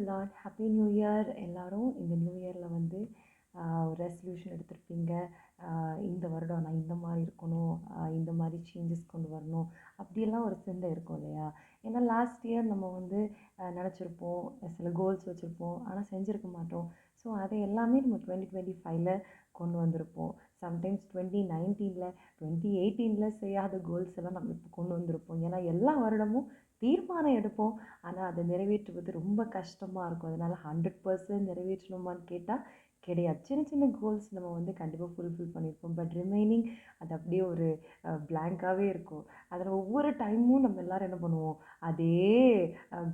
Lord. Happy new year. எல்லாரும் இந்த new இயரில் வந்து ஒரு ரெசல்யூஷன் எடுத்திருப்பீங்க. இந்த வருடம் நான் இந்த மாதிரி இருக்கணும், இந்த மாதிரி சேஞ்சஸ் கொண்டு வரணும், அப்படியெல்லாம் ஒரு சிந்தை இருக்கும் இல்லையா? ஏன்னா லாஸ்ட் இயர் நம்ம வந்து நினச்சிருப்போம், சில கோல்ஸ் வச்சுருப்போம், ஆனால் செஞ்சுருக்க மாட்டோம். ஸோ அதை எல்லாமே நம்ம 2025ல் கொண்டு வந்திருப்போம். சம்டைம்ஸ் 2019ல் 2018ல் செய்யாத கோல்ஸ் எல்லாம் நம்ம இப்போ கொண்டு வந்திருப்போம். ஏன்னா எல்லா வருடமும் தீர்மானம் எடுப்போம், ஆனால் அதை நிறைவேற்றுவது ரொம்ப கஷ்டமாக இருக்கும். அதனால் 100% நிறைவேற்றணுமான்னு கேட்டால் கிடையாது. சின்ன சின்ன கோல்ஸ் நம்ம வந்து கண்டிப்பாக ஃபுல்ஃபில் பண்ணியிருப்போம். பட் ரிமைனிங் அது அப்படியே ஒரு பிளாங்காகவே இருக்கும். அதில் ஒவ்வொரு டைமும் நம்ம எல்லோரும் என்ன பண்ணுவோம், அதே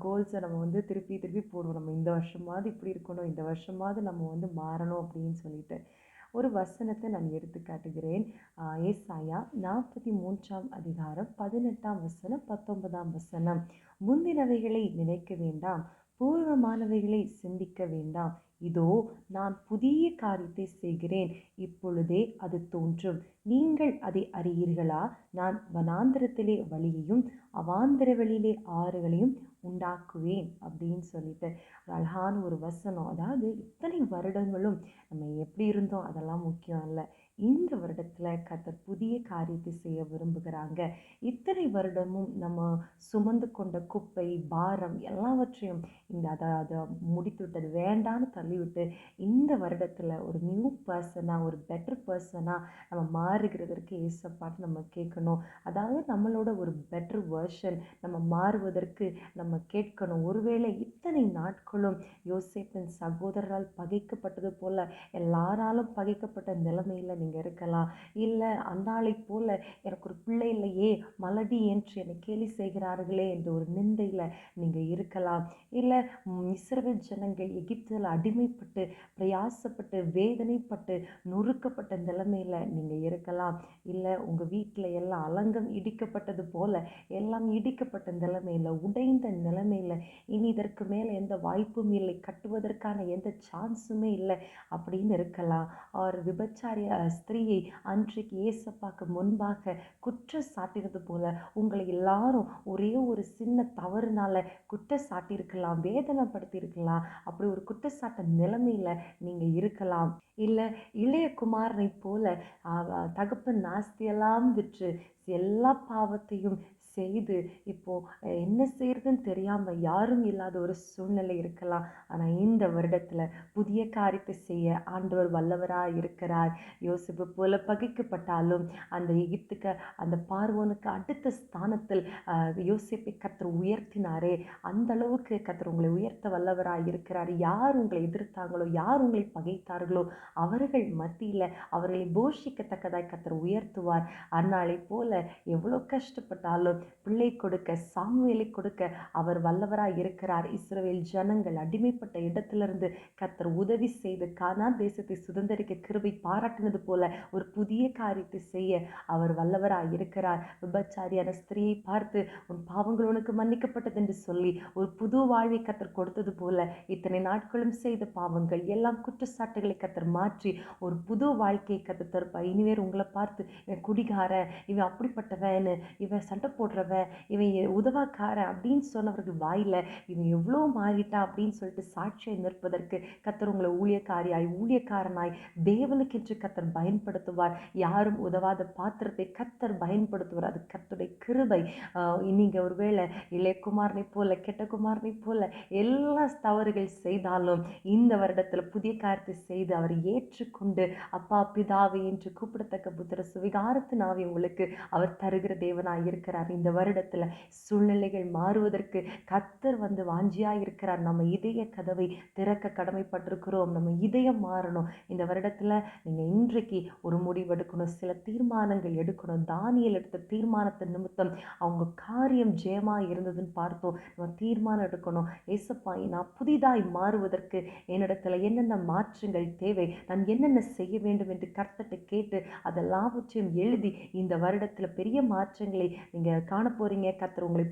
கோல்ஸை நம்ம வந்து திருப்பி திருப்பி போடுவோம். நம்ம இந்த வருஷமாவது இப்படி இருக்கணும், இந்த வருஷமாவது நம்ம வந்து மாறணும் அப்படின்னு சொல்லிட்டு. ஒரு வசனத்தை நான் எடுத்து காட்டுகிறேன். ஏசாயா 43 அதிகாரம் 18 வசனம் 19 வசனம். முந்தினவைகளை நினைக்க வேண்டாம், பூர்வமானவைகளை சிந்திக்க வேண்டாம். இதோ நான் புதிய காரியத்தை செய்கிறேன், இப்பொழுதே அது தோன்றும், நீங்கள் அதை அறியீர்களா? நான் வனாந்திரத்திலே வழியையும் அவாந்திர வழியிலே ஆறுகளையும் உண்டாக்குவேன் அப்படின்னு சொல்லிட்டு ஒரு அழகான ஒரு வசனம். அதாவது இத்தனை வருடங்களும் நம்ம எப்படி இருந்தோம் அதெல்லாம் முக்கியம் இல்லை. இந்த வருடத்தில் கர்த்தர் புதிய காரியத்தை செய்ய விரும்புகிறாங்க. இத்தனை வருடமும் நம்ம சுமந்து கொண்ட குப்பை பாரம் எல்லாவற்றையும் அதை முடித்து விட்டது வேண்டான்னு தள்ளிவிட்டு இந்த வருடத்தில் ஒரு நியூ பர்சனாக, ஒரு பெட்டர் பர்சனாக நம்ம மாறுகிறதற்கு ஏசப்பாட்டு நம்ம கேட்கணும். அதாவது நம்மளோட ஒரு பெட்டர் வெர்ஷன் நம்ம மாறுவதற்கு நம்ம கேட்கணும். ஒருவேளை இத்தனை நாட்களும் யோசேப்பின் சகோதரரால் பகைக்கப்பட்டது போல எல்லாராலும் பகைக்கப்பட்ட நிலைமையில் நீங்கள் இருக்கலாம். இல்லை அந்தாளை போல எனக்கு ஒரு பிள்ளை இல்லையே, மலடி என்று என்னை கேலி செய்கிறார்களே என்ற ஒரு நிந்தையில் நீங்கள் இருக்கலாம். இல்லை இஸ்ரவேல் ஜனங்கள் எகிப்தில் அடிமைப்பட்டு பிரயாசப்பட்டு வேதனைப்பட்டு நொறுக்கப்பட்ட நிலைமையில் நீங்கள் இருக்கலாம். இல்லை உங்கள் வீட்டில் எல்லாம் அலங்கம் இடிக்கப்பட்டது போல எல்லாம் இடிக்கப்பட்ட நிலைமையில், உடைந்த நிலைமையில், இனி இதற்கு மேலே எந்த வாய்ப்பும் இல்லை, கட்டுவதற்கான எந்த சான்ஸுமே இல்லை அப்படின்னு இருக்கலாம். ஒரு விபச்சாரிய ஸ்திரீயை அன்றைக்கு ஏசப்பாக்கு முன்பாக குற்றம் சாட்டினது போல உங்களை எல்லாரும் ஒரே ஒரு சின்ன தவறுனால குற்றம் சாட்டியிருக்கலாம், வேதனைப்படுத்தியிருக்கலாம். அப்படி ஒரு குற்றச்சாட்ட நிலைமையில் நீங்கள் இருக்கலாம். இல்லை இளைய குமாரனை போல தகப்பன் நாஸ்தியெல்லாம் விற்று எல்லா பாவத்தையும் செய்து இப்போது என்ன செய்யறதுன்னு தெரியாமல் யாரும் இல்லாத ஒரு சூழ்நிலை இருக்கலாம். ஆனால் இந்த வருடத்தில் புதிய காரியத்தை செய்ய ஆண்டவர் வல்லவராக இருக்கிறார். யோசேப்பு போல பகைக்கப்பட்டாலும் அந்த எகிப்துக்கு அந்த பார்வோனுக்கு அடுத்த ஸ்தானத்தில் யோசேப்பை கர்த்தர் உயர்த்தினாரே, அந்த அளவுக்கு கர்த்தர் உங்களை உயர்த்த வல்லவராக இருக்கிறார். யார் உங்களை எதிர்த்தாங்களோ, யார் உங்களை பகைத்தார்களோ அவர்கள் மத்தியில் அவர்களை போஷிக்கத்தக்கதாய் கர்த்தர் உயர்த்துவார். அந்நாளை போல எவ்வளோ கஷ்டப்பட்டாலும் பிள்ளை கொடுக்க, சாமுவேலை கொடுக்க அவர் வல்லவராய் இருக்கிறார். இஸ்ரவேல் ஜனங்கள் அடிமைப்பட்ட இடத்திலிருந்து கர்த்தர் உதவி செய்து கானான் தேசத்தை சுதந்திரிக்க கிருபை பாராட்டினது போல ஒரு புதிய காரியத்தை செய்ய அவர் வல்லவராய் இருக்கிறார். விபச்சாரியான ஸ்திரீயை பார்த்து உன் பாவங்கள் உனக்கு மன்னிக்கப்பட்டது என்று சொல்லி ஒரு புது வாழ்வை கர்த்தர் கொடுத்தது போல இத்தனை நாட்களும் செய்த பாவங்கள் எல்லாம் குற்றச்சாட்டுகளை கர்த்தர் மாற்றி ஒரு புது வாழ்க்கையை கர்த்தர் தருப்பார். இனிவேர் உங்களை பார்த்து இவன் குடிகார, இவன் அப்படிப்பட்டவன், இவன் சண்டை போடுறவன், இவன் உதவாக்காரன் அப்படின்னு சொன்னவர்கள் வாயில இவன் எவ்வளோ மாறிட்டான் அப்படின்னு சொல்லிட்டு சாட்சியை நிற்பதற்கு கர்த்தர் உங்களை ஊழியக்காரனாய் தேவனுக்கென்று கர்த்தர் பயன்படுத்துவார். யாரும் உதவாத பாத்திரத்தை கர்த்தர் பயன்படுத்துவார். அது கர்த்தருடைய கிருபை. நீங்கள் ஒருவேளை இளையகுமாரனை போல கெட்ட குமாரனை போல எல்லா தவறுகள் செய்தாலும் இந்த வருடத்தில் புதிய காரியத்தை செய்து அவரை ஏற்றுக்கொண்டு அப்பா பிதாவை என்று கூப்பிடத்தக்க புத்திர சுவிகாரத்தின் ஆவி உங்களுக்கு அவர் தருகிற தேவனாய் இருக்கிறார். இந்த வருடத்தில் சூழ்நிலைகள் மாறுவதற்கு கர்த்தர் வந்து வாஞ்சியாக இருக்கிறார். நம்ம இதய கதவை திறக்க கடமைப்பட்டிருக்கிறோம். நம்ம இதயம் மாறணும். இந்த வருடத்தில் நீங்கள் இன்றைக்கு ஒரு முடிவெடுக்கணும், சில தீர்மானங்கள் எடுக்கணும். தானியேல் எடுத்த தீர்மானத்தின் நிமித்தம் அவங்க காரியம் ஜெயமாக இருந்ததுன்னு பார்த்தோம். நம்ம தீர்மானம் எடுக்கணும். ஏசப்பா, நான் புதிதாய் மாறுவதற்கு என்னிடத்துல என்னென்ன மாற்றங்கள் தேவை, நான் என்னென்ன செய்ய வேண்டும் என்று கர்த்தர்கிட்ட கேட்டு அதெல்லாவற்றையும் எழுதி இந்த வருடத்தில் பெரிய மாற்றங்களை நீங்கள் காண போகிறீங்க. கர்த்தர் உங்களை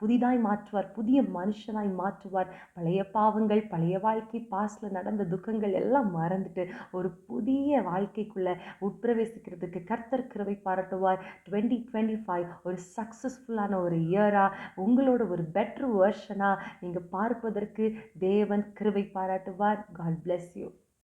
புதிதாய் மாற்றுவார், புதிய மனுஷனாய் மாற்றுவார். பழைய பாவங்கள், பழைய வாழ்க்கை, பாஸ்டில் நடந்த துக்கங்கள் எல்லாம் மறந்துட்டு ஒரு புதிய வாழ்க்கைக்குள்ளே உட்பிரவேசிக்கிறதுக்கு கர்த்தர் கிருபை பாராட்டுவார். 2025 ஒரு சக்ஸஸ்ஃபுல்லான ஒரு இயராக, உங்களோட ஒரு பெட்டர் வெர்ஷனாக நீங்கள் பார்ப்பதற்கு தேவன் கிருபை பாராட்டுவார். God bless you.